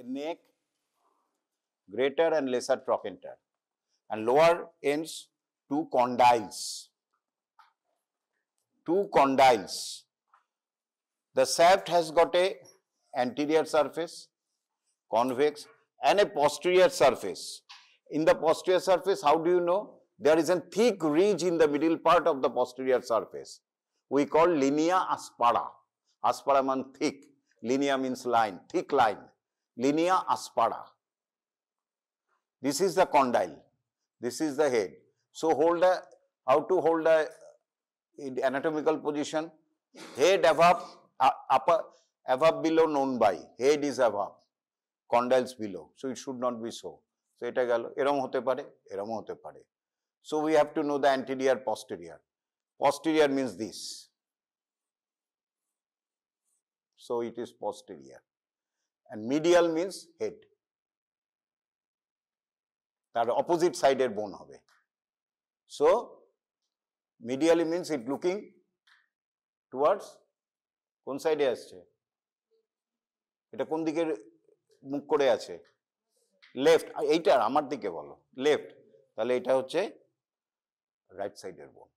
neck, greater and lesser trochanter, and lower ends two condyles. Two condyles. The shaft has got a anterior surface, convex, and a posterior surface. In the posterior surface, how do you know? There is a thick ridge in the middle part of the posterior surface. We call linea aspera. Aspera means thick. Linea means line, thick line. Linea aspera. This is the condyle. This is the head. So how to hold the anatomical position? Head above, upper, above, below known by. Head is above, condyles below. So it should not be so. So এটা গেল এরম হতে পারে, এরম হতে পারে. So we have to know the anterior, posterior. Posterior means this. So it is posterior. And medial means head. তার opposite side এর bone হবে. So medially means it looking towards কোন সাইডে আসছে? এটা কোন দিকে মুখ করে আছে? লেফট। এইটা আমার দিকে বলো, লেফট। তাহলে এটা হচ্ছে রাইট সাইডের বোন।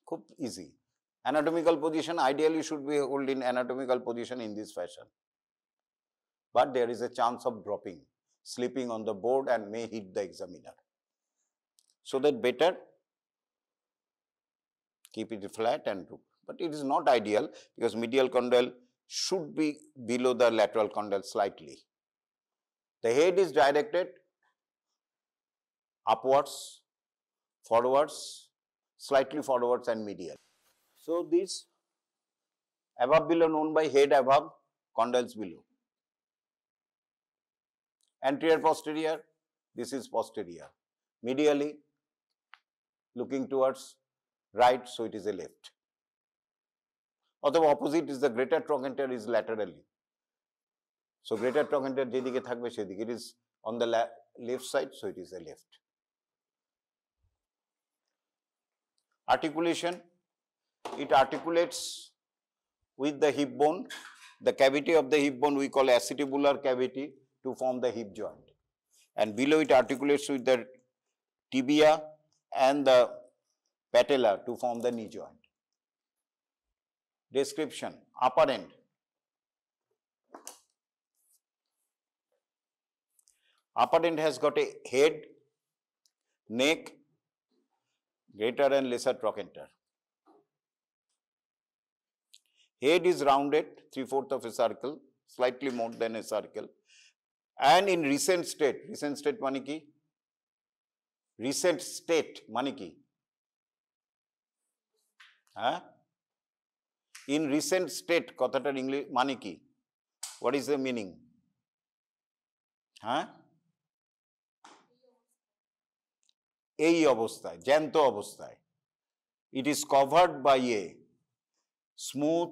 খুব easy. Anatomical position ideally should be held in anatomical position in this fashion. But there is a chance of dropping, slipping on the board and may hit the examiner. So that better keep it flat and do. But it is not ideal because medial condyle should be below the lateral condyle slightly. The head is directed upwards, forwards, slightly forwards and medial. So this above below known by head above, condyles below. Anterior posterior, this is posterior. Medially looking towards right, so it is a left. Although opposite is the greater trochanter is laterally. So greater trochanter jedike thakbe sedike, it is on the left side, so it is a left. Articulation, it articulates with the hip bone. The cavity of the hip bone we call acetabular cavity to form the hip joint. And below it articulates with the tibia and the patella to form the knee joint. Description, upper end. Upper end has got a head, neck, greater and lesser trochanter. Head is rounded, 3/4 of a circle, slightly more than a circle. And in recent state mane ki? Recent state mane ki? In recent state, কথাটার English মানে কি? What is the meaning? এই অবস্থায়, জ্যান্ত অবস্থায়. It is covered by a smooth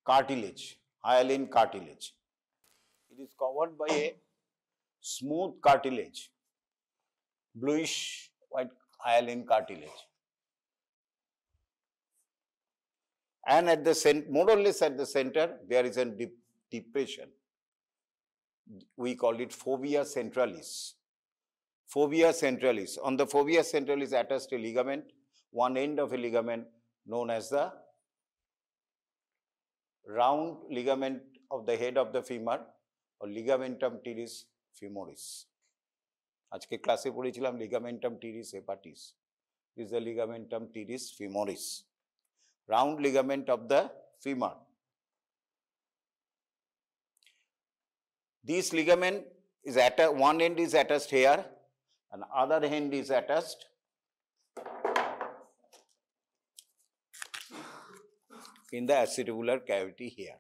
cartilage, hyaline cartilage. It is covered by a smooth cartilage, bluish white hyaline cartilage. And at the center, more or less at the center, there is a depression. We call it fovea centralis. Fovea centralis. On the fovea centralis attached a ligament, one end of a ligament known as the round ligament of the head of the femur or ligamentum teres femoris. আজকে ক্লাসে পড়েছিলাম ligamentum teres hepatis. This is the ligamentum teres femoris. Round ligament of the femur. This ligament is one end is attached here and other end is attached in the acetabular cavity here.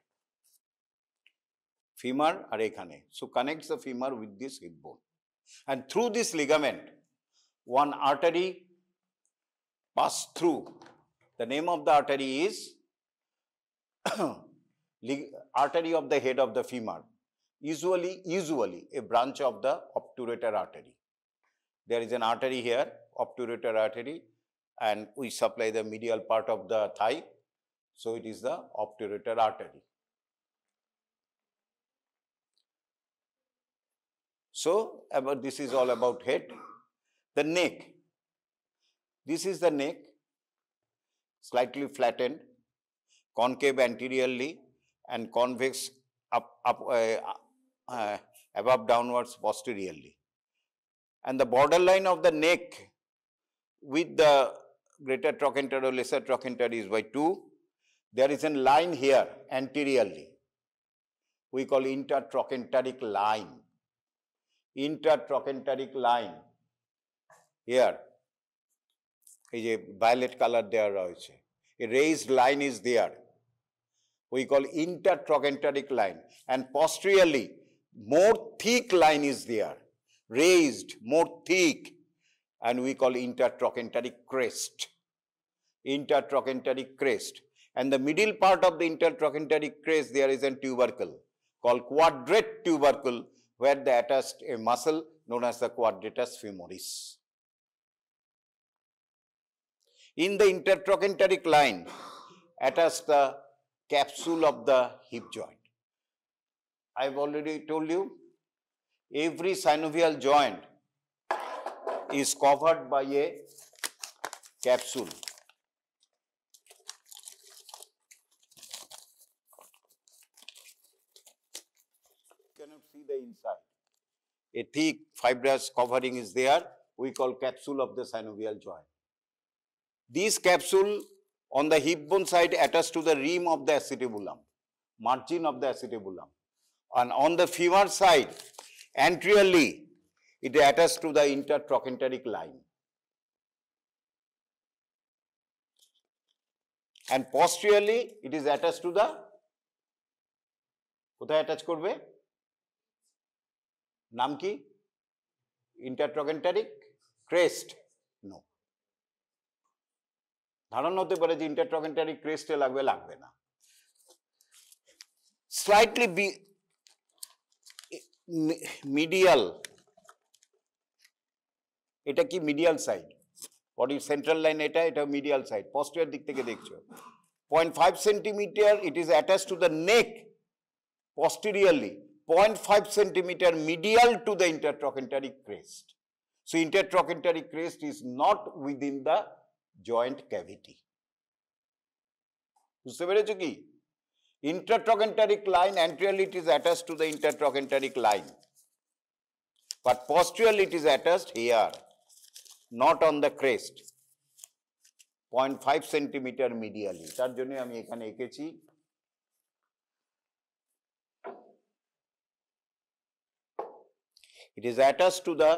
Femur are ekhane. So connects the femur with this hip bone. And through this ligament, one artery passes through. The name of the artery is artery of the head of the femur. Usually a branch of the obturator artery. There is an artery here, obturator artery, and we supply the medial part of the thigh. So it is the obturator artery. So, this is all about head. The neck. This is the neck, slightly flattened, concave anteriorly and convex above downwards posteriorly. And the borderline of the neck with the greater trochanter or lesser trochanter is by 2. There is a line here anteriorly. We call intertrochanteric line. Intertrochanteric line. Here, a violet color there also. A raised line is there. We call intertrochanteric line. And posteriorly, more thick line is there. Raised, more thick. And we call intertrochanteric crest. Intertrochanteric crest. And the middle part of the intertrochanteric crest, there is a tubercle called quadrate tubercle, where they attached a muscle known as the quadratus femoris. In the intertrochanteric line, attached the capsule of the hip joint. I have already told you, every synovial joint is covered by a capsule. You cannot see the inside. A thick fibrous covering is there, we call capsule of the synovial joint. This capsule on the hip bone side attached to the rim of the acetabulum, margin of the acetabulum. And on the femur side, anteriorly, it attached to the intertrochanteric line. And posteriorly, it is attached to the, কোথায় attach করবে? নাম কি? Intertrochanteric crest? No. ধারণা হতে পারে যে ইন্টারট্রকেন্টারিক ক্রেস্টে লাগবে, লাগবে না। স্লাইটলি মিডিয়াল, এটা কি medial side, body central line এটা, এটা মিডিয়াল সাইড, পোস্টেরিয়র দিক থেকে দেখছো। 0.5 centimetre it is attached to the neck posteriorly, 0.5 centimeter medial to the intertrochanteric crest. So intertrochanteric crest is not within the joint cavity. বুঝতে পেরেছো কি? Intertrochanteric line anteriorly it is attached to the intertrochanteric line, but posteriorly it is attached here, not on the crest. 0.5 centimeter medially. তার জন্য আমি এখানে এঁকেছি। It is attached to the,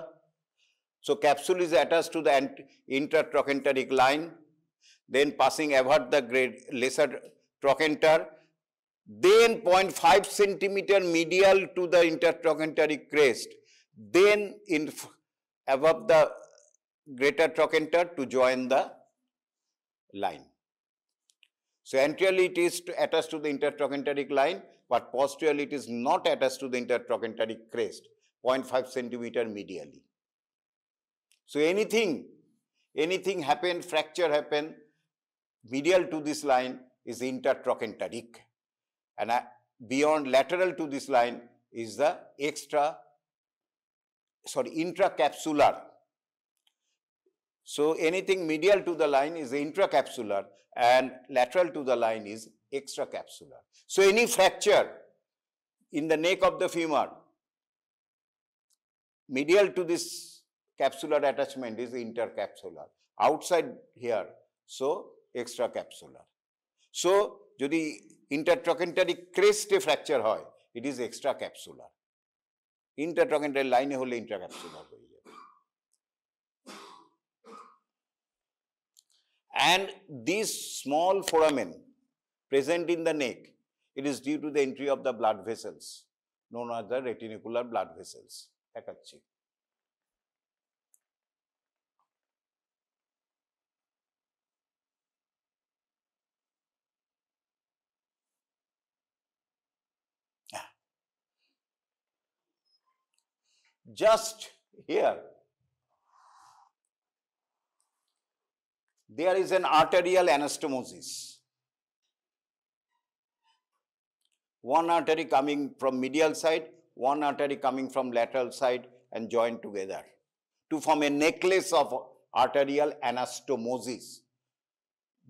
so capsule is attached to the intertrochanteric line, then passing above the lesser trochanter, then 0.5 centimeter medial to the intertrochanteric crest, then above the greater trochanter to join the line. So anteriorly it is attached to the intertrochanteric line, but posteriorly it is not attached to the intertrochanteric crest, 0.5 centimeter medially. So anything happen, fracture happen, medial to this line is intertrochanteric, and beyond lateral to this line is the intracapsular. So anything medial to the line is intracapsular and lateral to the line is extracapsular. So any fracture in the neck of the femur, medial to this capsular attachment is intercapsular, outside here, so extracapsular. So যদি intertrochanteric crest এ fracture হয়, it is extracapsular. Intertrochanteric line এ হলে intracapsular হয়ে যাবে। And this small foramen present in the neck, it is due to the entry of the blood vessels known as the retinicular blood vessels. দেখাচ্ছি। Just here, there is an arterial anastomosis. One artery coming from medial side, one artery coming from lateral side, and join together to form a necklace of arterial anastomosis.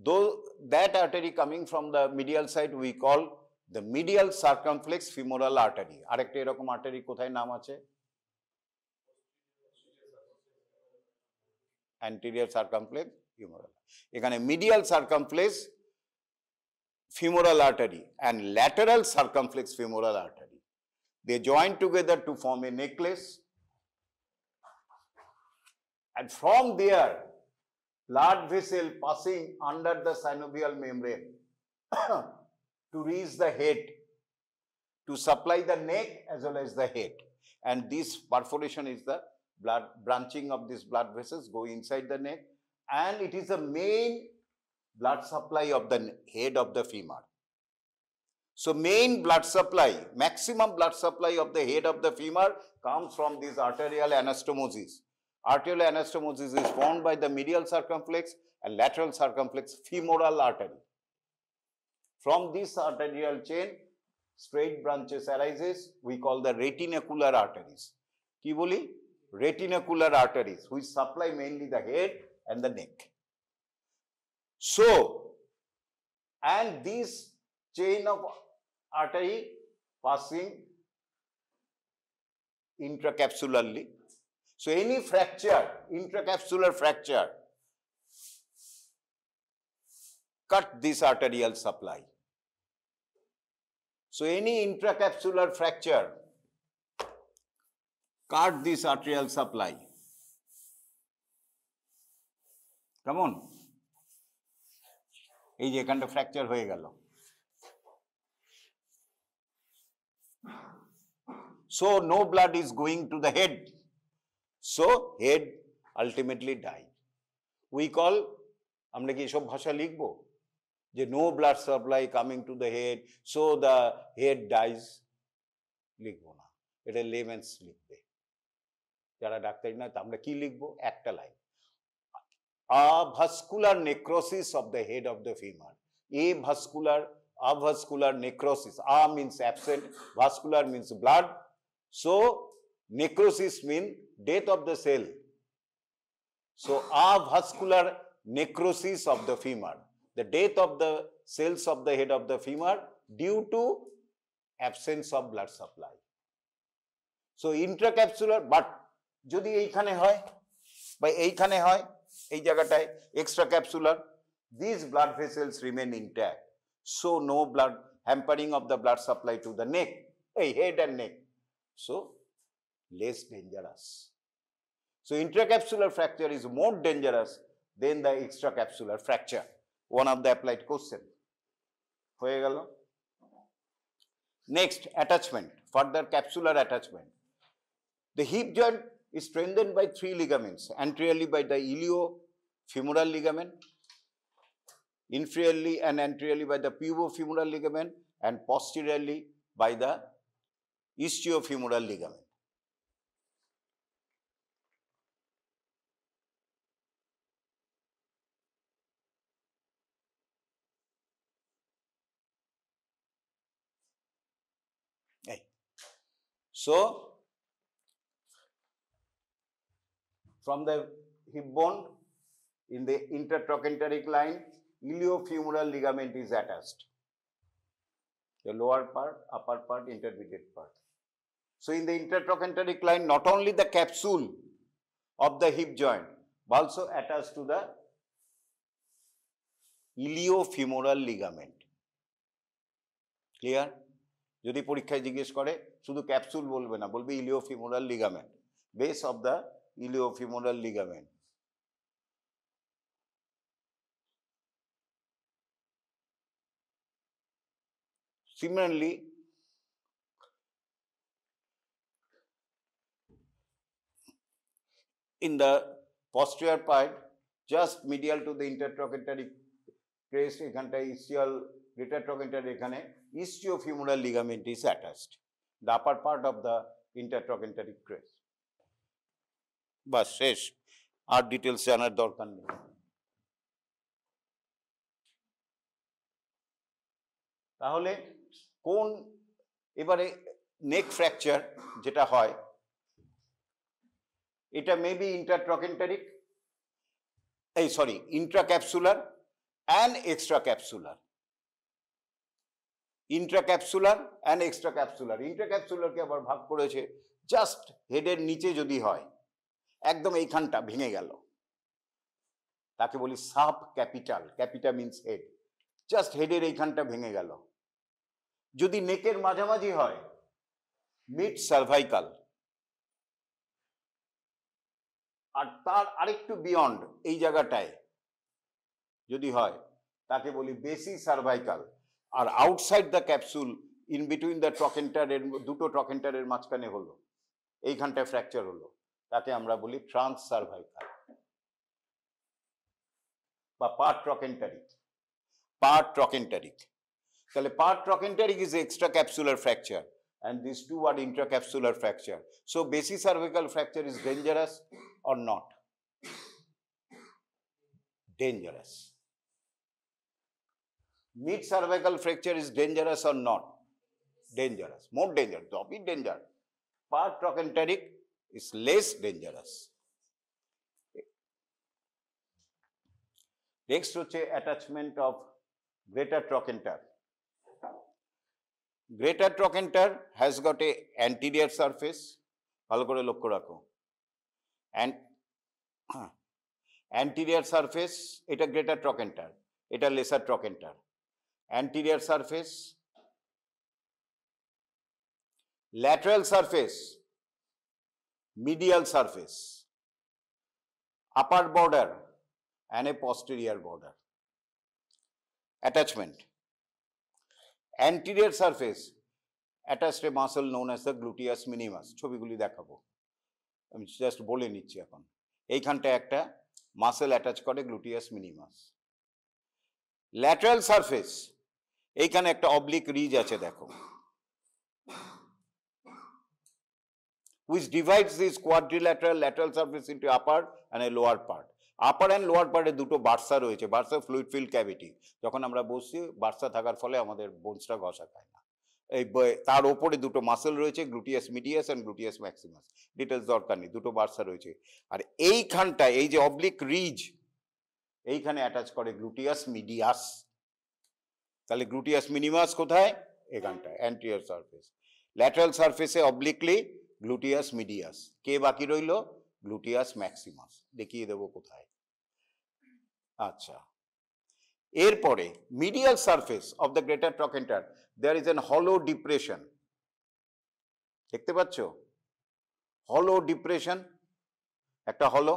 Though that artery coming from the medial side we call the medial circumflex femoral artery. আরেকটা এরকম artery কোথায় নাম আছে? Anterior circumflex femoral. এখানে medial circumflex femoral artery and lateral circumflex femoral artery. They join together to form a necklace, and from there blood vessel passing under the synovial membrane to reach the head to supply the neck as well as the head, and this perforation is the blood branching of these blood vessels go inside the neck, and it is the main blood supply of the head of the femur. So main blood supply, maximum blood supply of the head of the femur comes from this arterial anastomosis. Arterial anastomosis is formed by the medial circumflex and lateral circumflex femoral artery. From this arterial chain, straight branches arises, we call the retinacular arteries. Ki boli? Retinacular arteries, which supply mainly the head and the neck. So, and this chain of artery passing intracapsularly. So, any fracture, intracapsular fracture, cut this arterial supply. So, any intracapsular fracture, cut this arterial supply. Come on. এই যে এখানটা fracture হয়ে গেল। So no blood is going to the head. So head ultimately died. We call, আমরা কি এসব ভাষা লিখবো যে no blood supply coming to the head, so the head dies? লিখবো না, এটা লেমেন্স লিখবে। যারা ডাক্তারি না আমরা কি লিখবো? একটা line, avascular necrosis of the head of the femur. Avascular necrosis. A means absent, vascular means blood. So necrosis means death of the cell. So avascular necrosis of the femur, the death of the cells of the head of the femur due to absence of blood supply. So intracapsular, but যদি এইখানে হয় বা এইখানে হয়, এই জায়গাটায় extracapsular, these blood vessels remain intact. So no blood hampering of the blood supply to the neck, head and neck. So less dangerous. So intracapsular fracture is more dangerous than the extracapsular fracture. One of the applied question. হয়ে গেল। Next, attachment, further capsular attachment. The hip joint is strengthened by 3 ligaments, anteriorly by the iliofemoral ligament, inferiorly and anteriorly by the pubofemoral ligament, and posteriorly by the ischio-femoral ligament. So, from the hip bone in the intertrochanteric line, iliofemoral ligament is attached. The lower part, upper part, intermediate part. So, in the intertrochanteric line, not only the capsule of the hip joint, but also attached to the iliofemoral ligament. Clear? যদি পরীক্ষায় জিজ্ঞেস করে শুধু capsule বলবে না, বলবে iliofemoral ligament, base of the iliofemoral ligament. Similarly, in the posterior part, just medial to the intertrochanteric crest, এখানটায় ischial retrotrochanteric, এখানে ischio-femoral ligament is attached, the upper part of the intertrochanteric crest. বাস শেষ, আর details জানার দরকার নেই। তাহলে কোন, এবারে নেক fracture যেটা হয়, এটা maybe intratrochanteric, intracapsular and extracapsular. Intracapsular and extracapsular. ইন্ট্রাক্যাপসুলারকে আবার ভাগ করেছে জাস্ট হেডের নিচে যদি হয়, একদম এইখানটা ভেঙে গেল, তাকে বলি subcapital. Capita means head, just হেডের এইখানটা ভেঙে গেল। যদি নেকের মাঝামাঝি হয়, মিড সার্ভাইকাল, আর তার আরেকটু বিয়ন্ড এই জায়গাটায় যদি হয়, তাকে বলি বেসি সার্ভাইকাল। আর outside the capsule, in between the ট্রকেন্টারের, দুটো ট্রকেন্টারের মাঝখানে হলো, এইখানটায় ফ্র্যাকচার হলো, তাকে আমরা বলি ট্রান্স সার্ভাইকাল বা পার্ট ট্রকেন্টারিক। পার্ট ট্রকেন্টারিক, তাহলে pertrochanteric is extracapsular fracture and these two are intracapsular fracture. So basic cervical fracture is dangerous or not? Dangerous. Mid cervical fracture is dangerous or not? Dangerous, more dangerous, the big danger. Part trochanteric is less dangerous. Next হচ্ছে attachment of greater trochanter. Greater trochanter has got a anterior surface, ভালো করে লক্ষ্য রাখো, and anterior surface, এটা greater trochanter, এটা lesser trochanter. Anterior surface, lateral surface, medial surface, upper border and a posterior border. Attachment. Anterior surface attached a muscle known as the gluteus minimus. ছবিগুলি দেখাবো, আমি just বলে নিচ্ছি এখন। এইখানটা একটা মাসেল অ্যাটাচ করে গ্লুটিয়াস মিনিমাস। ল্যাটারাল সারফেস, এইখানে একটা অবলিক রিজ আছে দেখো, which divides this quadrilateral lateral surface into upper and a lower part. Upper and lower পার্টে দুটো বার্সা রয়েছে, বার্সা ফ্লুইড ফিল্ড ক্যাভিটি। যখন আমরা বসছি, বার্সা থাকার ফলে আমাদের বোনসটা ঘষা খায় না। এই তার ওপরে দুটো মাসেল রয়েছে, gluteus medias and gluteus Maximus. Details দরকার নেই, দুটো বার্সা রয়েছে। আর এইখানটায় এই যে অবলিক রিজ, এইখানে অ্যাটাচ করে গ্লুটিয়াস মিডিয়াস। তাহলে গ্লুটিয়াস মিনিমাস কোথায়? এখানটায়, অ্যান্টেরিয়র সারফেস। ল্যাটারাল সারফেসে অবলিকলি গ্লুটিয়াস মিডিয়াস। কে বাকি রইল? Gluteus maximus. দেখিয়ে দেবো কোথায়। আচ্ছা, এরপরে medial surface of the greater trochanter, there is an হলো ডিপ্রেশন। দেখতে পাচ্ছ? হলো ডিপ্রেশন, একটা হলো,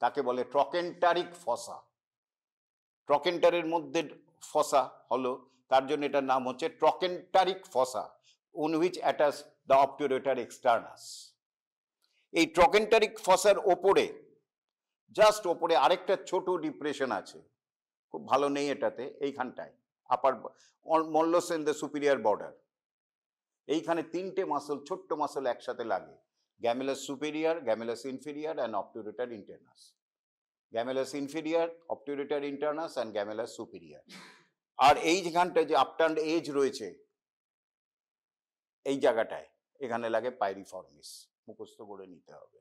তাকে বলে ট্রকেন্টারিক ফসা। ট্রকেন্টারের মধ্যে ফসা হলো, তার জন্য এটার নাম হচ্ছে ট্রকেন্টারিক ফসা, on which attach the obturator externus. এই ট্রকেন্টারিক ফসার ওপরে, জাস্ট ওপরে আরেকটা ছোট ডিপ্রেশন আছে, খুব ভালো নেই এটাতে, এইখানটায় আপার মল্লস ইন দ্য সুপিরিয়র বর্ডার। এইখানে তিনটে মাসল, ছোট্ট মাসল একসাথে লাগে, gemellus superior, gemellus inferior and obturator internus. Gemellus inferior, obturator internus and gemellus superior. আর এই যেখানটায় যে আপটার্ন এজ রয়েছে, এই জায়গাটায় এখানে লাগে পাইরিফর্মিস। মুখস্থ করে নিতে হবে,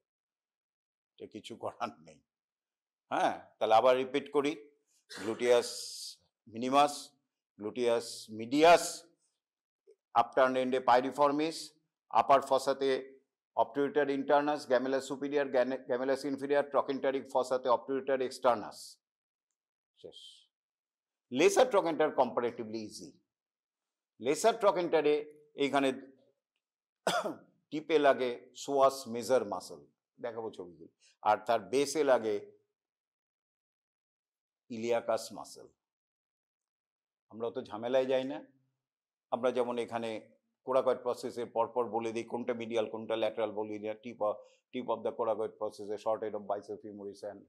এটা কিছু করার নেই। হ্যাঁ, তাহলে আবার রিপিট করি। Gluteus minimus, gluteus medius, upturn এন্ডে পাইরিফর্মিস, আপার ফসাতে obturator internus, gemellus superior, gemellus inferior, trochanteric ফসাতে অবটুরেটর এক্সটার্নাস। শেষ। Lesser trochanter comparatively easy. Lesser ট্রকেন্টারে এইখানে টিপে লাগে সোয়াস মেজর মাসল, দেখাবো ছবিগুলো, আর তার বেসে লাগে ইলিয়াকাস মাসল। আমরা তো ঝামেলায় যাই না, আমরা যেমন এখানে কোরাকয়েড প্রসেসের পরপর বলে দিই কোনটা মিডিয়াল কোনটা ল্যাটারাল, বলি না, টিপ অফ দ্য কোরাকয়েড প্রসেসে short head of biceps femoris and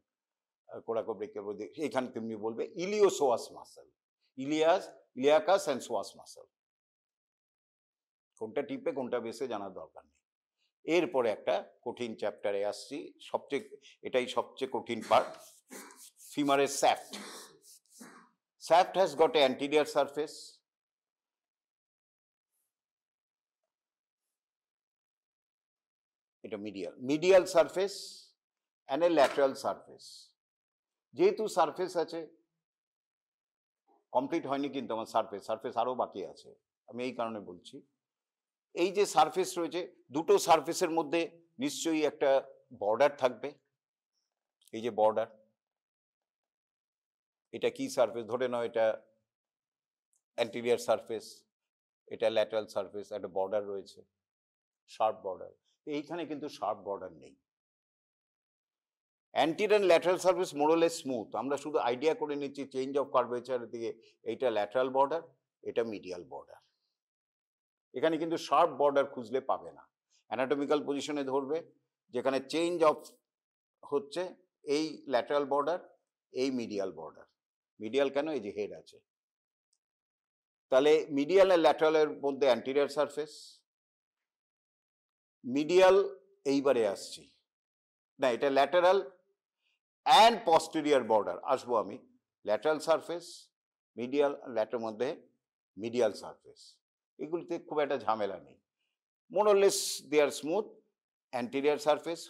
coracobrachial, এখানে তুমি বলবে iliopsoas muscle, iliacus and psoas muscle. কোনটা টিপে কোনটা বেসে জানার দরকার নেই। এরপরে একটা কঠিন চ্যাপ্টারে আসছি, এটাই সবচেয়ে কঠিন পার্ট, ফিমারের shaft. Shaft has got a anterior surface, এটা medial surface and a lateral surface. যেহেতু সারফেস আছে, কমপ্লিট হয়নি কিন্তু আমার সারফেস আরো বাকি আছে, আমি এই কারণে বলছি। এই যে সারফেস রয়েছে, দুটো সারফেসের মধ্যে নিশ্চয়ই একটা বর্ডার থাকবে। এই যে বর্ডার, এটা কি সারফেস? ধরে নাও এটা অ্যান্টেরিয়র সারফেস, এটা ল্যাটারাল সারফেস, একটা বর্ডার রয়েছে, শার্প বর্ডার। এইখানে কিন্তু শার্প বর্ডার নেই। Anterior lateral surface মোরলেস smooth. আমরা শুধু আইডিয়া করে নিচ্ছি চেঞ্জ অফ কার্ভেচারের দিকে। এইটা ল্যাটারাল বর্ডার, এটা মিডিয়াল বর্ডার। এখানে কিন্তু শার্প বর্ডার খুঁজলে পাবে না। অ্যানাটমিক্যাল পজিশনে ধরবে, যেখানে চেঞ্জ অফ হচ্ছে এই ল্যাটারাল বর্ডার, এই মিডিয়াল বর্ডার। মিডিয়াল কেন? এই যে হেড আছে। তাহলে মিডিয়াল আর ল্যাটারালের মধ্যে অ্যান্টেরিয়র সারফেস, মিডিয়াল এইবারে আসছি না, এটা ল্যাটারাল অ্যান্ড পস্টেরিয়র বর্ডার আসবো আমি। ল্যাটারাল সারফেস, মিডিয়াল, ল্যাটারের মধ্যে মিডিয়াল সারফেস। এগুলিতে খুব একটা ঝামেলা নেই, more or less they are smooth. Anterior surface,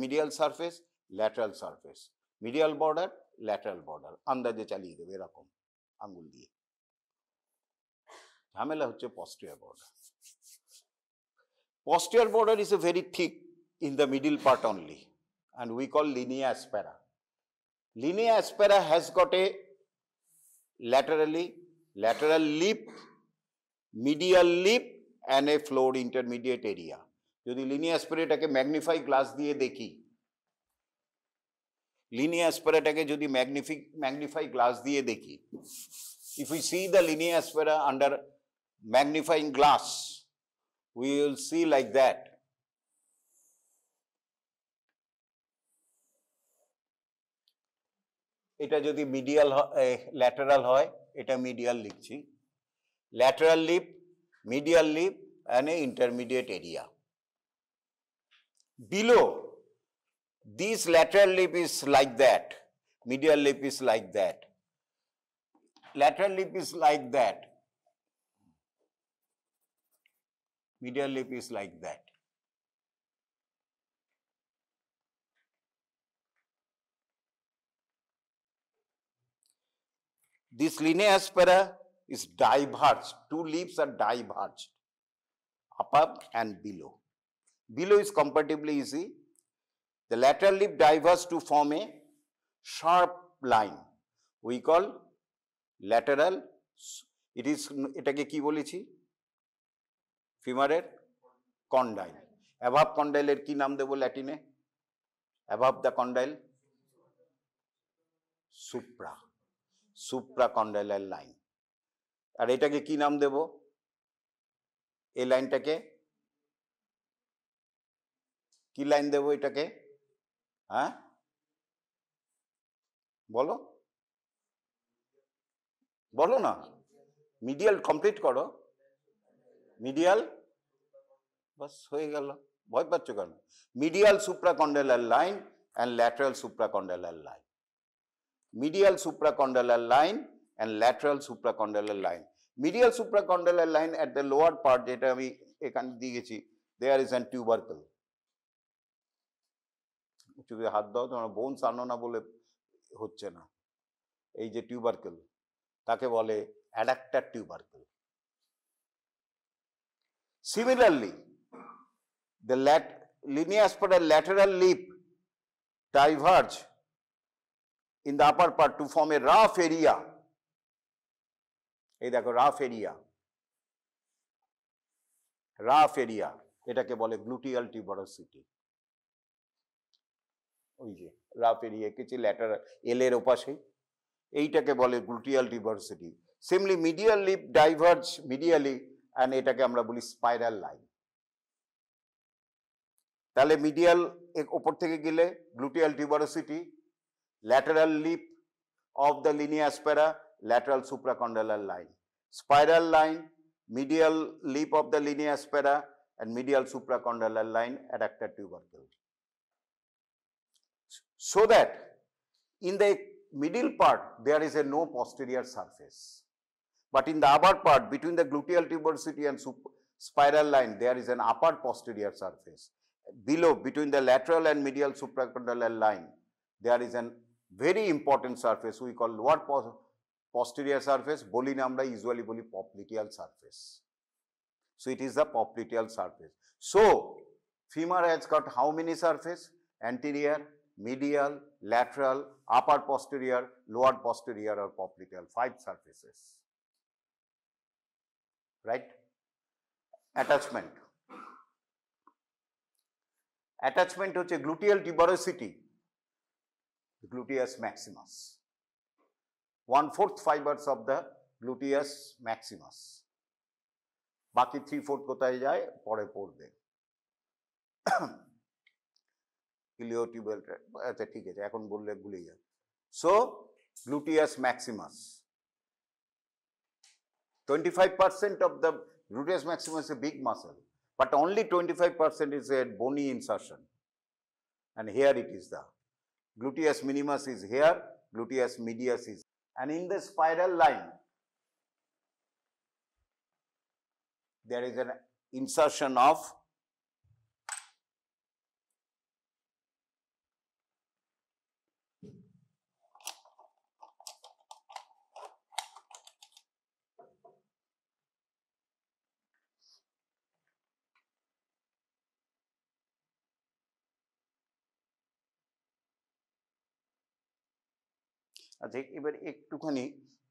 medial surface, lateral surface, medial border, lateral border, আন্দাজে চালিয়ে দেবে এরকম আঙ্গুল দিয়ে। ঝামেলা হচ্ছে posterior border. Posterior border is a very thick in the middle part only, and we call linea aspera. Linea aspera has got a lateral lip, medial lip, and a floored intermediate area. যদি লিনিয়া অ্যাসপেরাটাকে magnify glass দিয়ে দেখি, লিনিয়া অ্যাসপেরাটাকে যদি magnify glass দিয়ে দেখি, if we see the linea aspera under magnifying glass, we will see like that. এটা যদি medial lateral হয়, এটা মিডিয়াল লিখছি। Lateral lip, medial lip, and a intermediate area. Below, this lateral lip is like that, medial lip is like that, lateral lip is like that, medial lip is like that. This linea aspera is diverged, two lips are diverged, above and below. Below is comparatively easy. The lateral lip diverges to form a sharp line. We call lateral. It is, এটাকে কি বলেছি? ফিমারের condyle. অ্যাভাব কন্ডাইলের কি নাম দেবো ল্যাটিনে? Above the condyle, supracondylar line. আর এটাকে কি নাম দেব? এই লাইনটাকে কি লাইন দেব? এটাকে হ্যাঁ বলো বলো না, মিডিয়াল কমপ্লিট করো, মিডিয়াল, বাস হয়ে গেল, ভয় পাচ্ছ কেন? Medial supracondylar line and lateral supracondylar line, medial supracondylar line and lateral supracondylar line. Medial supracondylar line at the lower part, যেটা আমি এখানে দিয়ে গেছি, দেয়ার ইজ অ্যান টিউবারকল। যদি হাত দাও তোমরা বোনস আনো না বলে হচ্ছে না। এই যে টিউবারকল, তাকে বলে adductor tubercle. Similarly, the linea aspera lateral lip diverge in the upper part to form a rough area. এই দেখো রাফ এরিয়া, রাফ এরিয়া, এটাকে বলে গ্লুটিয়াল টিউবারোসিটি। ওই যে রাফ এরিয়া কিছু ল্যাটারাল এল এর ওপাশে, এইটাকে বলে gluteal tuberosity. Similarly medial lip diverge medially, and এটাকে আমরা বলি স্পাইরাল লাইন। তাহলে মিডিয়াল ওপর থেকে গেলে gluteal tuberosity, lateral lip of the linea aspera, lateral supracondylar line, spiral line, medial lip of the linea aspera, and medial supracondylar line, adductor tubercle. So that in the middle part there is a no posterior surface, but in the upper part between the gluteal tuberosity and spiral line, there is an upper posterior surface. Below, between the lateral and medial supracondylar line, there is an very important surface we call lower posterior surface, boli na আমরা usually boli popliteal surface. So it is the popliteal surface. So femur has got how many surface? Anterior, medial, lateral, upper posterior, lower posterior or popliteal, 5 surfaces. Right? Attachment. Attachment হচ্ছে gluteal tuberosity, gluteus maximus. 1/4 fibers of the gluteus maximus. বাকি 3/4 কোথায় যায় পরে পড়বে। ইলিওটিউবাল, আচ্ছা ঠিক আছে, এখন বললে ভুলে যাবে। So gluteus maximus, 25% of the gluteus maximus is a big muscle, but only 25% is a bony insertion, and here it is the gluteus minimus is here, gluteus medius is, and in the spiral line there is an insertion of আচ্ছা এবার একটুখানি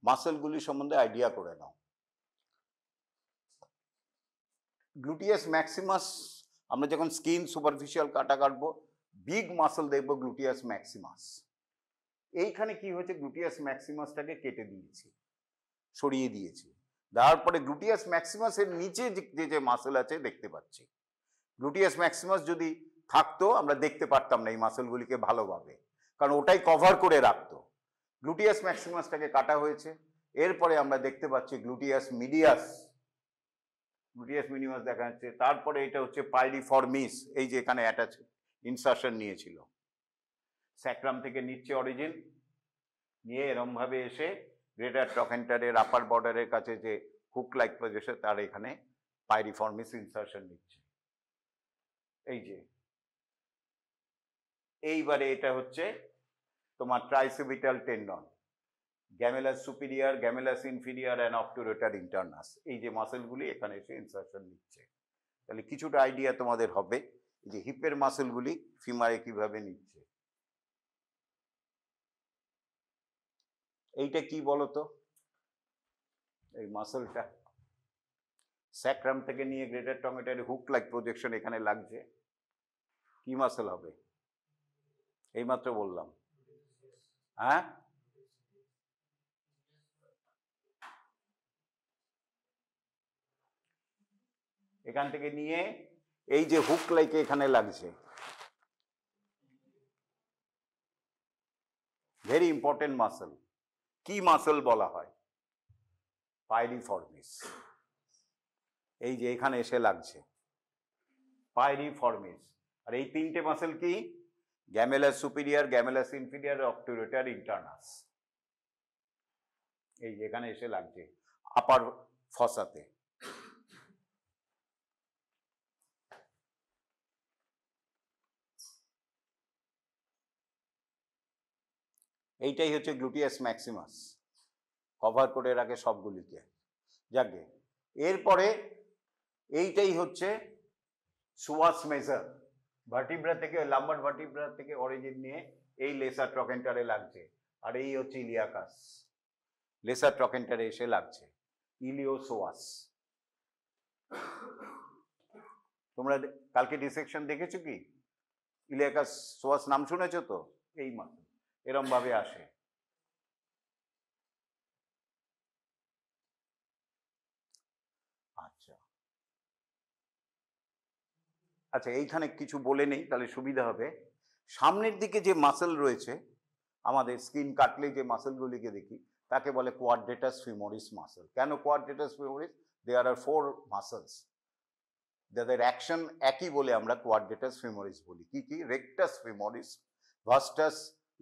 মাসলগুলি সম্বন্ধে idea করে নাও। Gluteus Maximus আমরা যখন skin superficial কাটা কাটবো, big muscle দেখবো গ্লুটিয়াস ম্যাক্সিমাস। এইখানে কি হয়েছে, গ্লুটিয়াস ম্যাক্সিমাসটাকে কেটে দিয়েছি, সরিয়ে দিয়েছি। তারপরে গ্লুটিয়াস ম্যাক্সিমাসের নিচে যে মাসল আছে দেখতে পাচ্ছি। গ্লুটিয়াস ম্যাক্সিমাস যদি থাকতো আমরা দেখতে পারতাম না এই মাসলগুলিকে ভালোভাবে, কারণ ওটাই কভার করে রাখতো। গ্লুটিয়াস ম্যাক্সিমাসটাকে কাটা হয়েছে, এরপরে আমরা দেখতে পাচ্ছি গ্লুটিয়াস মিডিয়াস, গ্লুটিয়াস মিনিমাস দেখা যাচ্ছে। তারপরে এটা হচ্ছে পাইরিফর্মিস, এই যে এখানে অ্যাটাচ ইনসারশন নিয়েছিল, স্যাক্রাম থেকে নিচ্ছে অরিজিন নিয়ে এরমভাবে এসে গ্রেটার ট্রকেন্টারের আপার বর্ডারের কাছে যে হুক লাইক প্রজেকশন তার এখানে পাইরিফর্মিস ইনসারশন নিচ্ছে। এই যে এইবারে এটা হচ্ছে তোমার tricipital tendon, gemellus superior, gemellus inferior and obturator internus, এই যে মাসেলগুলি এখানে এসে ইনসারশন নিচ্ছে। তাহলে কিছুটা আইডিয়া তোমাদের হবে এই যে হিপের মাসেলগুলি ফিমারে কিভাবে নিচ্ছে। এইটা কি বলতো, এই মাসেলটা স্যাক্রাম থেকে নিয়ে গ্রেটার টমেটার হুক লাইক প্রজেকশন এখানে লাগছে, কি মাসেল হবে? এইমাত্র বললাম, হ্যাঁ এখান থেকে নিয়ে এই যে হুক লাইকে এখানে লাগছে, ভেরি ইম্পর্টেন্ট মাসেল। কি মাসেল বলা হয়? পাইরিফর্মিস। এই যে এখানে এসে লাগছে পাইরিফর্মিস। আর এই তিনটে মাসেল কি? Gemellus superior, gemellus inferior, obturator internus. এই যে এখানে এসে লাগছে আপার ফসাতে। এইটাই হচ্ছে গ্লুটিয়াস ম্যাক্সিমাস, কভার করে রাখে সবগুলিকে। যাকে এরপরে এইটাই হচ্ছে সুয়াস মেজার, ভার্টিব্রা থেকে, লাম্বার ভার্টিব্রা থেকে অরিজিন নিয়ে এই লেসার ট্রকেন্টারে লাগছে। আর এই হচ্ছে ইলিয়াকাস, লেসার ট্রকেন্টারে এসে লাগছে ইলিওসোয়াস। তোমরা কালকে ডিসেকশন দেখেছো কি? ইলিয়াকাস সোয়াস নাম শুনেছো তো? এই মাত্র এরম ভাবে আসে। আচ্ছা আচ্ছা, এইখানে কিছু বলে নেই তাহলে সুবিধা হবে। সামনের দিকে যে মাসেল রয়েছে আমাদের, স্কিন কাটলে যে মাসেলগুলিকে দেখি তাকে বলে কোয়াড্রেটাস ফিমোরিস মাসেল। কেন quadratus femoris? There are 4 muscles, যাদের অ্যাকশন একই বলে আমরা কোয়াড্রেটাস ফিমোরিস বলি। কি কি? Rectus femoris, vastus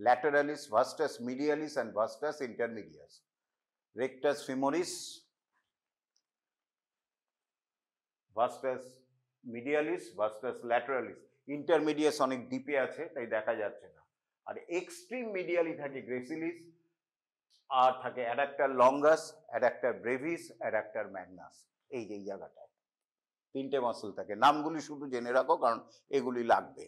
lateralis, vastus medialis and vastus intermedius. Rectus femoris, vastus medialis, vastus lateralis. Intermedius অনেক ডিপে আছে তাই দেখা যাচ্ছে না। আর এক্সট্রিম মিডিয়ালি থাকে গ্রেসিলিস, আর থাকে adductor longus, adductor Brevis, adductor Magnus. এই যে জায়গাটায় তিনটে মাসল থাকে। নামগুলি শুধু জেনে রাখো কারণ এগুলি লাগবে।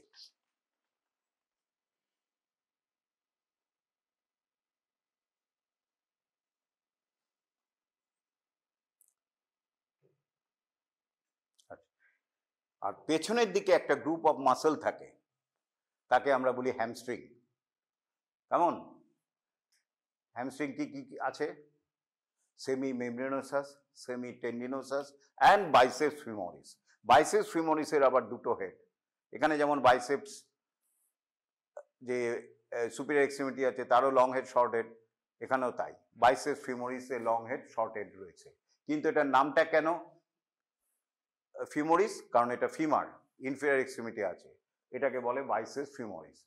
আর পেছনের দিকে একটা গ্রুপ অফ মাসল থাকে, তাকে আমরা বলি হ্যামস্ট্রিং। কেমন? হ্যামস্ট্রিং কি কি আছে? Semimembranosus, semitendinosus and biceps femoris. Biceps ফিমোরিসের আবার দুটো হেড। এখানে যেমন বাইসেপস যে সুপিরিয়র এক্সট্রিমিটি আছে তারও লং হেড শর্ট হেড, এখানেও তাই। বাইসেপস ফিমোরিসে লং হেড শর্ট হেড রয়েছে। কিন্তু এটার নামটা কেন ফিমোরিস? কারণ এটা ফিমার, ইনফেরিয়র এক্সট্রিমিটি আছে, এটাকে বলে বাইসেপস ফিমোরিস।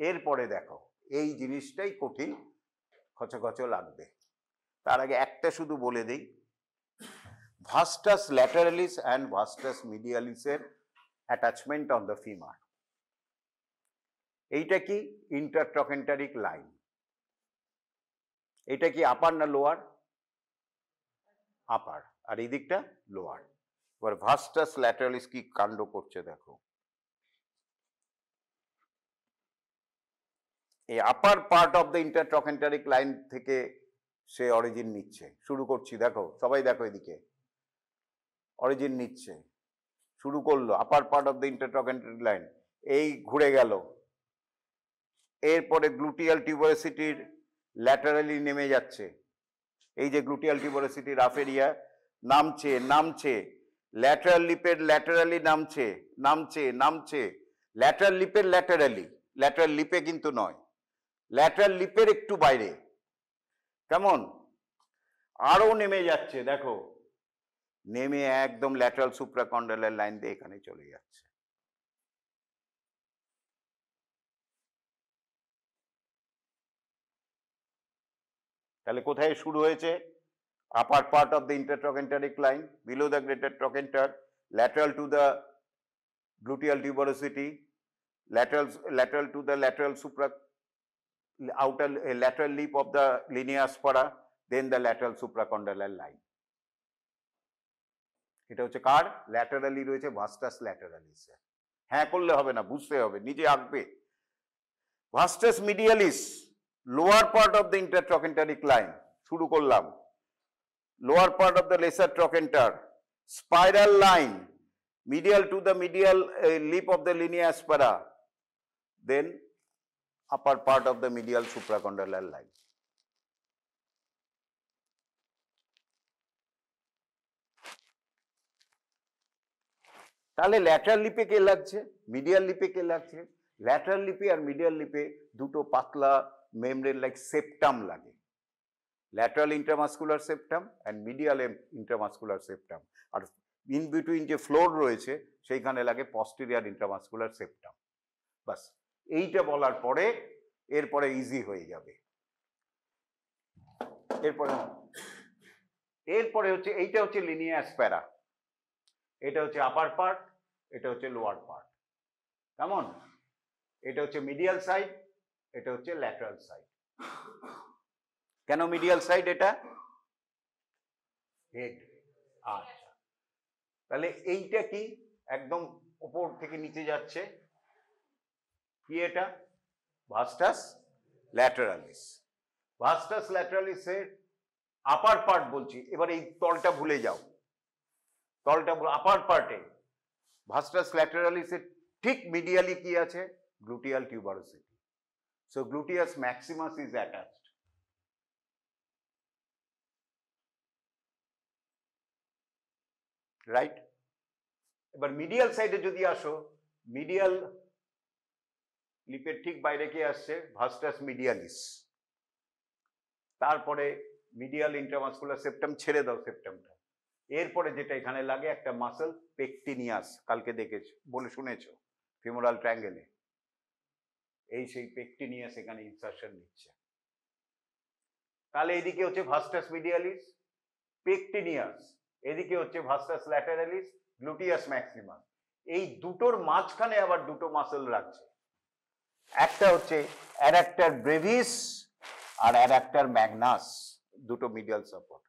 এরপরে দেখো এই জিনিসটাই কঠিন, খচখচ লাগবে। তার আগে একটা শুধু বলে দিই, ভাস্টাস ল্যাটারালিস অ্যান্ড ভাস্টাস মিডিয়ালিসের অ্যাটাচমেন্ট অন দ্য ফিমার। এইটা কি? Intertrochanteric line. এটা কি আপার না লোয়ার? আপার। আর এই দিকটা লোয়ার। এবার ভাস্টাস ল্যাটারালিস কি কাণ্ড করছে দেখো। এই upper part of the intertrochanteric line থেকে সে অরিজিন নিচ্ছে। শুরু করছি, দেখো সবাই দেখো এদিকে, অরিজিন নিচ্ছে, শুরু করলো upper part of the intertrochanteric line, এই ঘুরে গেল, এরপরে গ্লুটিয়াল টিউবারসিটির ল্যাটারালি নেমে যাচ্ছে। এই যে গ্লুটিয়াল টিউবারসিটি রাফ এরিয়া, নামছে নামছে, ল্যাটারাল লিপের ল্যাটারালি নামছে নামছে নামছে, ল্যাটারাল লিপের ল্যাটারালি, ল্যাটারাল লিপে কিন্তু নয়, ল্যাটারাল লিপের একটু বাইরে। কেমন? আরো নেমে যাচ্ছে, দেখো নেমে একদম ল্যাটারাল সুপ্রাকন্ডালার লাইন দিয়ে এখানে চলে যাচ্ছে। তাহলে কোথায় শুরু হয়েছে? Upper part of the intertrochanteric line, below the greater trochanter, lateral to the gluteal tuberosity, lateral to the lateral supra outer lateral lip of the linea aspera, then the lateral supracondylar line. এটা হচ্ছে কার? Laterally রয়েছে ভাস্টাস ল্যাটারালিস। হ্যাঁ করলে হবে না, বুঝতে হবে, নিজে আঁকবে। Vastus medialis, lower part of the intertrochanteric line, শুরু করলাম, lower part of the lesser trochanter, spiral line medial to the medial lip of the linea aspera, then upper part of the medial supracondylar line. তাহলে lateral লিপে কে লাগছে, medial লিপে কে লাগছে? Lateral লিপে আর medial লিপে দুটো পাতলা membrane like septum লাগে, lateral intramuscular septum and medial intramuscular septum. আর in between যে floor রয়েছে সেইখানে লাগে পস্টেরিয়র ইন্ট্রামাসকুলার সেপ্টাম। বাস এইটা বলার পরে এরপরে ইজি হয়ে যাবে। এরপরে হচ্ছে এইটা হচ্ছে লিনিয়া অ্যাসপ্যারা, এটা হচ্ছে আপার পার্ট, এটা হচ্ছে লোয়ার পার্ট। কেমন? এটা হচ্ছে মিডিয়াল সাইড, এটা হচ্ছে ল্যাটারাল সাইড। কেন মিডিয়াল সাইড? এটা হেড। আচ্ছা, তাহলে এইটা কি? একদম উপর থেকে নিচে যাচ্ছে, কি এটা? ভাস্টাস ল্যাটারালিস। ভাস্টাস ল্যাটারালিসের আপার পার্ট বলছি, এবার এই তলটা ভুলে যাও, তলটা আপার পার্টে ভাস্টাস ল্যাটারালিসের ঠিক মিডিয়ালি কি আছে? Gluteal tuberosity. So gluteus Maximus is attached. Right? এবার মিডিয়াল সাইডে যদি আসো, মিডিয়াল লিপের ঠিক বাইরে কে আসছে? ভাস্টাস মিডিয়ালিস। তারপরে মিডিয়াল ইন্ট্রামাসকুলার সেপ্টাম, ছেড়ে দাও সেপ্টামটা। এরপরে যেটা এখানে লাগে একটা মাসল পেকটিনিয়াস, কালকে দেখেছো, বলে শুনেছো ফিমোরাল ট্রায়াঙ্গেলে, এই সেই পেকটিনিয়াস এখানে ইনসারশন নিচ্ছে। তাহলে এইদিকে হচ্ছে ভাস্টাস মিডিয়ালিস, পেকটিনিয়াস, এদিকে হচ্ছে ভাস্টাস ল্যাটারালিস, গ্লুটিয়াস ম্যাক্সিমাস। এই দুটোর মাঝখানে আবার দুটো মাসল রাখছে, একটা হচ্ছে অ্যাডাক্টর ব্রেভিস আর অ্যাডাক্টর ম্যাগনাস, দুটো মিডিয়াল সাপোর্ট।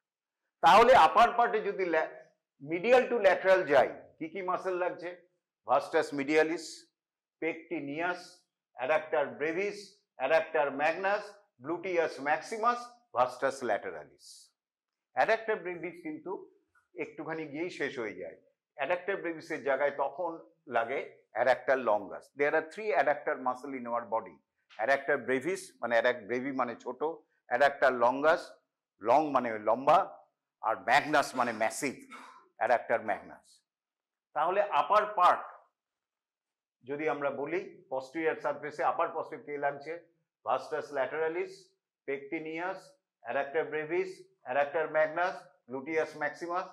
তাহলে আপার পার্টে যদি মিডিয়াল টু ল্যাটারাল যাই, কি কি মাসল লাগছে? Vastus medialis, pectineus, adductor brevis, adductor magnus, gluteus maximus, vastus lateralis. Adductor brevis কিন্তু একটুখানি গিয়েই শেষ হয়ে যায়। অ্যাডাক্টর ব্রেভিসের জায়গায় তখন লাগে adductor longus. There are 3 adductor muscle in our body. Adductor brevis মানে ব্রেভি মানে ছোট, অ্যাডাক্টর লঙ্গাস লং মানে লম্বা, আর ম্যাগনাস মানে ম্যাসিভ, অ্যাডাক্টর ম্যাগনাস। তাহলে আপার পার্ট যদি আমরা বলি, পস্টেরিয়র সারফেসে আপার পস্টেরিয়র কে লাগছে? Vastus lateralis, pectineus, adductor brevis, adductor magnus, gluteus maximus,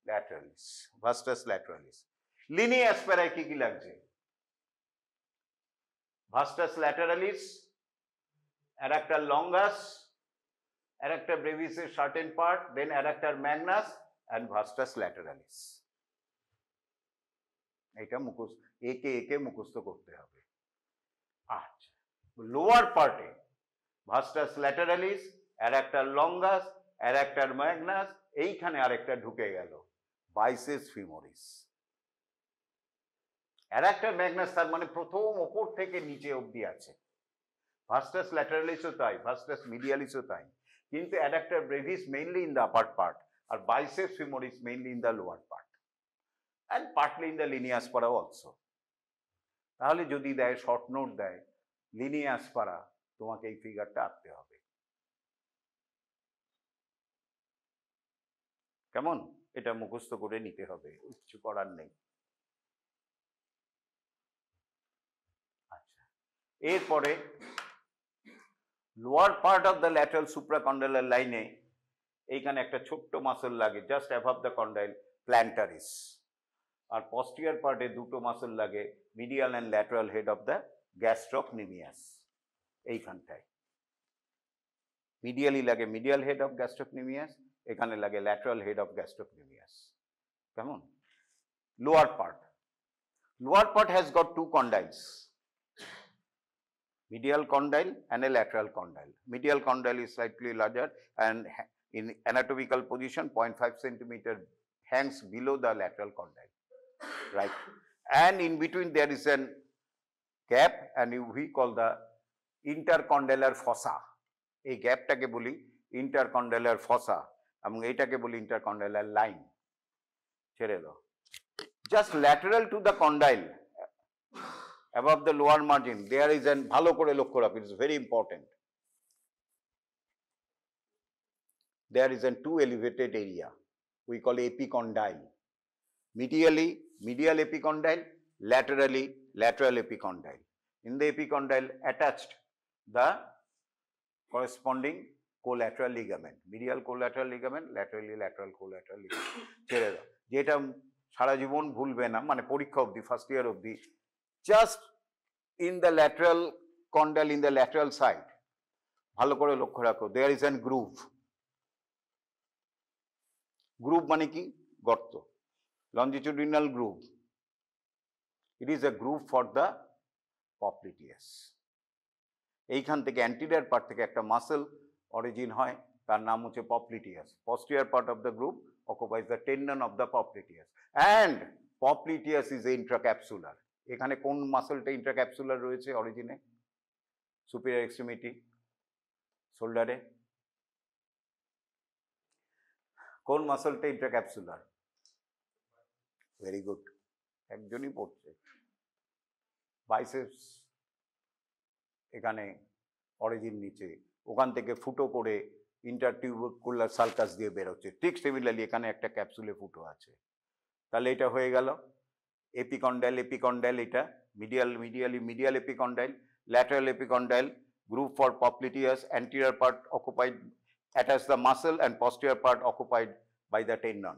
lateralis, vastus lateralis. Linea অ্যাসপেরায় কি কি লাগছে? Vastus lateralis, adductor longus, adductor ব্রেভিসের certain part, then adductor magnus and vastus lateralis. এটা মুখস্থ, একে একে মুখস্থ করতে হবে। আচ্ছা, লোয়ার পার্টে ভাস্টাস lateralis, adductor longus, adductor Magnus, এইখানে আরেকটা ঢুকে গেল, বাইসেপস ফিমোরিস। অ্যাডাক্টর ম্যাগনাস তার মানে প্রথম ওপর থেকে নিচে অবধি আছে, ভাস্টাস ল্যাটারালিসও তাই, ভাস্টাস মিডিয়ালিসও তাই, কিন্তু adductor brevis mainly in the upper part আর biceps femoris mainly in the lower part and partly in the linea aspera also. তাহলে যদি দেয় শর্ট নোট দেয় লিনিয়া অ্যাসপারা, তোমাকে এই ফিগারটা আঁকতে হবে। কেমন? এটা মুখস্থ করে নিতে হবে, কিছু করার নেই। আচ্ছা, এরপরে lower part of the lateral supracondylar লাইনে এইখানে একটা ছোট্ট মাসল লাগে just above the condyle, plantaris. আর পস্টিরিয়র পার্টে দুটো মাসল লাগে, medial and lateral head of the gastrocnemius. এইখানটায় মিডিয়ালি লাগে মিডিয়াল হেড অফ গ্যাস্ট্রোকনিমিয়াস, এখানে লাগে ল্যাটারাল হেড অফ গ্যাস্ট্রোকনিমিয়াস। কেমন? Lower part has got two condyles, medial condyle and a lateral condyle. Medial condyle is slightly larger and in anatomical position 0.5 centimeter hangs below the lateral condyle, right? And in between there is an gap and we call the intercondylar fossa. এই গ্যাপটাকে বলি intercondylar ফসা এবং এইটাকে বলি intercondylar line. ছেড়ে দাও, just lateral to the condyle above the lower margin there is an, ভালো করে লক্ষ্য রাখো, it is very important, there is an two elevated area we call epicondyle. Medially medial epicondyle, laterally lateral epicondyle. In the epicondyle attached the corresponding collateral ligament, medial collateral ligament, laterally lateral collateral ligament. ছেড়ে দাও, যেটা সারা জীবন ভুলবে না, মানে পরীক্ষা অবধি first year অবধি, just in the lateral condyle, in the lateral side, ভালো করে লক্ষ্য রাখো, there is an groove. Groove মানে কি? গর্ত, longitudinal groove. It is a groove for the popliteus. এইখান থেকে anterior part থেকে একটা মাসল অরিজিন হয়, তার নাম হচ্ছে popliteus. Posterior part of the groove occupies the tendon of the popliteus and popliteus is intracapsular. এখানে কোন মাসলটা ইন্ট্রাক্যাপসুলার রয়েছে অরিজিনে? Superior extremity, শোল্ডারে। কোন মাসলটা ইন্ট্রাক্যাপসুলার? ভেরি গুড, একজনই পড়ছে। বাইসেপস এখানে অরিজিন নিচে, ওখান থেকে ফুটো করে ইন্টারটিউবুলার সালকাস দিয়ে বেরোচ্ছে। ঠিক সিমিলারলি এখানে একটা ক্যাপসুলে ফুটো আছে। তাহলে এটা হয়ে গেল epicondyle, এটা medial epicondyle, lateral epicondyle, groove for popliteus, anterior part occupied attach the muscle and posterior part occupied by the tendon,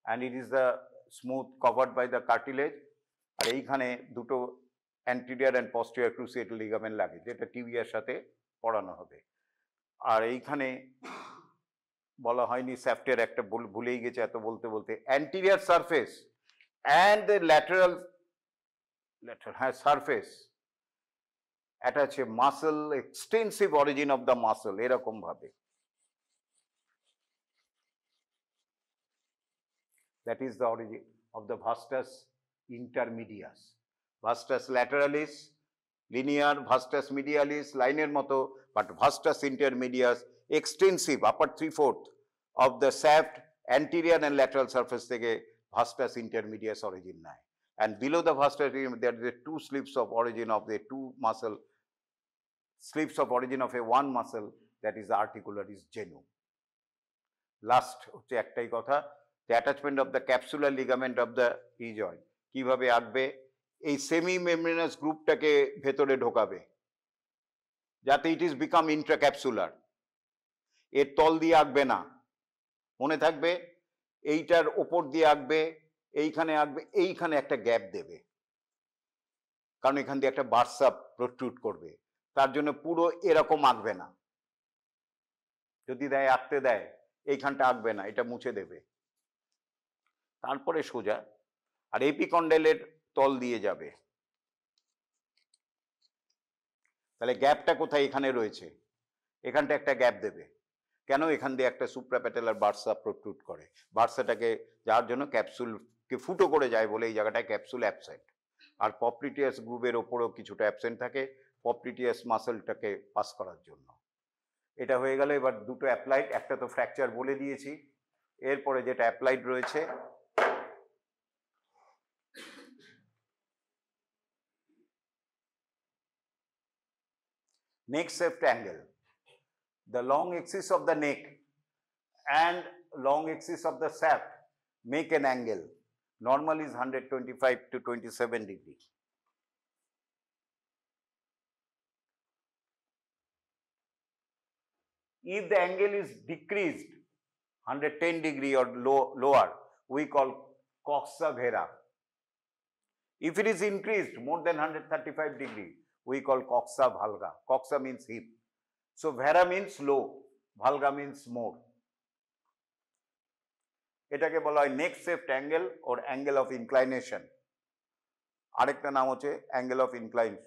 and it is the smooth covered by the cartilage. আর এইখানে দুটো anterior and posterior cruciate ligament লাগে, যেটা টিবিয়ার সাথে পড়ানো হবে। আর এইখানে বলা হয়নি স্যাফটের একটা ভুলেই গেছে এত বলতে বলতে, anterior surface and the lateral হ্যাঁ surface attach a muscle, extensive origin of the muscle এরকম ভাবে, that is the origin of the vastus intermedius. Vastus lateralis linear, vastus medialis লাইনের মতো, but vastus intermedius extensive upper 3/4 of the shaft anterior and lateral surface থেকে vastus intermedius origin নেয়, and below the vastus there is a two slips of origin of the two muscle, slips of origin of a one muscle, that is the articularis genu. Last হচ্ছে একটাই কথা, the attachment of the capsular ligament of the E joint কিভাবে আঁকবে, এই semi membranous গ্রুপটাকে ভেতরে ঢোকাবে যাতে it is become ইন্ট্রাক্যাপসুলার, এর তল দিয়ে আঁকবে না, মনে থাকবে এইটার ওপর দিয়ে আঁকবে, এইখানে আঁকবে, এইখানে একটা গ্যাপ দেবে, কারণ এখান দিয়ে একটা বার্সা প্রোট্রুড করবে, তার জন্য পুরো এরকম আঁকবে না, যদি দেয় আঁকতে দেয় এইখানটা আঁকবে না, এটা মুছে দেবে, তারপরে সোজা, আর এপিকন্ডাইলের তল দিয়ে যাবে। তাহলে গ্যাপটা কোথায়, এখানে রয়েছে, এখানটা একটা গ্যাপ দেবে, কেন, এখান দিয়ে একটা সুপ্রাপ্যাটেলার বার্সা প্রোট্রুড করে, বার্সাটাকে যার জন্য ক্যাপসুলকে ফুটো করে যায় বলে এই জায়গাটায় ক্যাপসুল অ্যাবসেন্ট, আর পপলিটিয়াস গ্রুপের ওপরেও কিছুটা অ্যাবসেন্ট থাকে পপলিটিয়াস মাসেলটাকে পাস করার জন্য। এটা হয়ে গেল, এবার দুটো অ্যাপ্লাইড, একটা তো ফ্র্যাকচার বলে দিয়েছি, এরপরে যেটা অ্যাপ্লাইড রয়েছে neck shaft angle. The long axis of the neck and long axis of the shaft make an angle. Normal is 125 to 27 degree. If the angle is decreased 110 degree or lower, we call coxa vara. If it is increased more than 135 degree, we call coxa valga. Coxa means hip. So vara means low, valga means more. এটাকে বলা হয় neck shaft angle or angle of inclination. আরেকটা নাম হচ্ছে angle of inclination.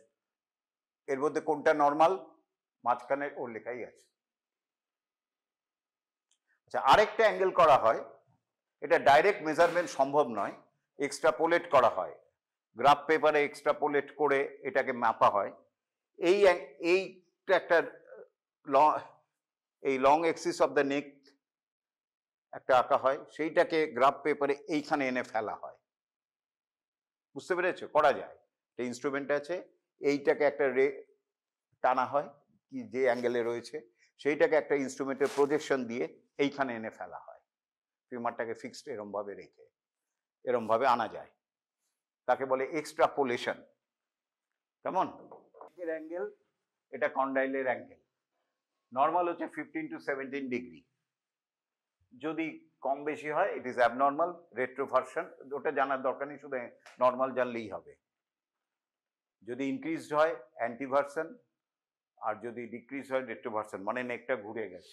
এর মধ্যে কোনটা normal, মাঝখানে ওর লেখাই আছে। আচ্ছা, আরেকটা অ্যাঙ্গেল করা হয়, এটা ডাইরেক্ট মেজারমেন্ট সম্ভব নয়, এক্সট্রাপোলেট করা হয়, গ্রাফ পেপারে এক্সট্রাপোলেট করে এটাকে মাপা হয়। এইটা একটা এই লং এক্সিস অফ দ্য নেক একটা আঁকা হয়, সেইটাকে গ্রাফ পেপারে এইখানে এনে ফেলা হয়, বুঝতে পেরেছো, করা যায়, একটা ইনস্ট্রুমেন্ট আছে, এইটাকে একটা টানা হয় কি যে অ্যাঙ্গেলে রয়েছে, সেইটাকে একটা ইনস্ট্রুমেন্টের প্রজেকশন দিয়ে এইখানে এনে ফেলা হয়, ফিমারটাকে ফিক্সড এরম ভাবে রেখে এরম ভাবে আনা যায়, তাকে বলে এক্সট্রাপোলেশন। কেমন অ্যাঙ্গেল, এটা কন্ডাইলের অ্যাঙ্গেল, নর্মাল হচ্ছে 15 to 17 ডিগ্রি, যদি কম বেশি হয় ইট ইজ অ্যাবনর্মাল, রেট্রোভার্সন ওটা জানার দরকার নেই, শুধু নর্মাল জানলেই হবে, যদি ইনক্রিজড হয় অ্যান্টিভার্সন, আর যদি ডিক্রিজ হয় রেট্রোভার্সন, মানে নেকটা ঘুরে গেছে।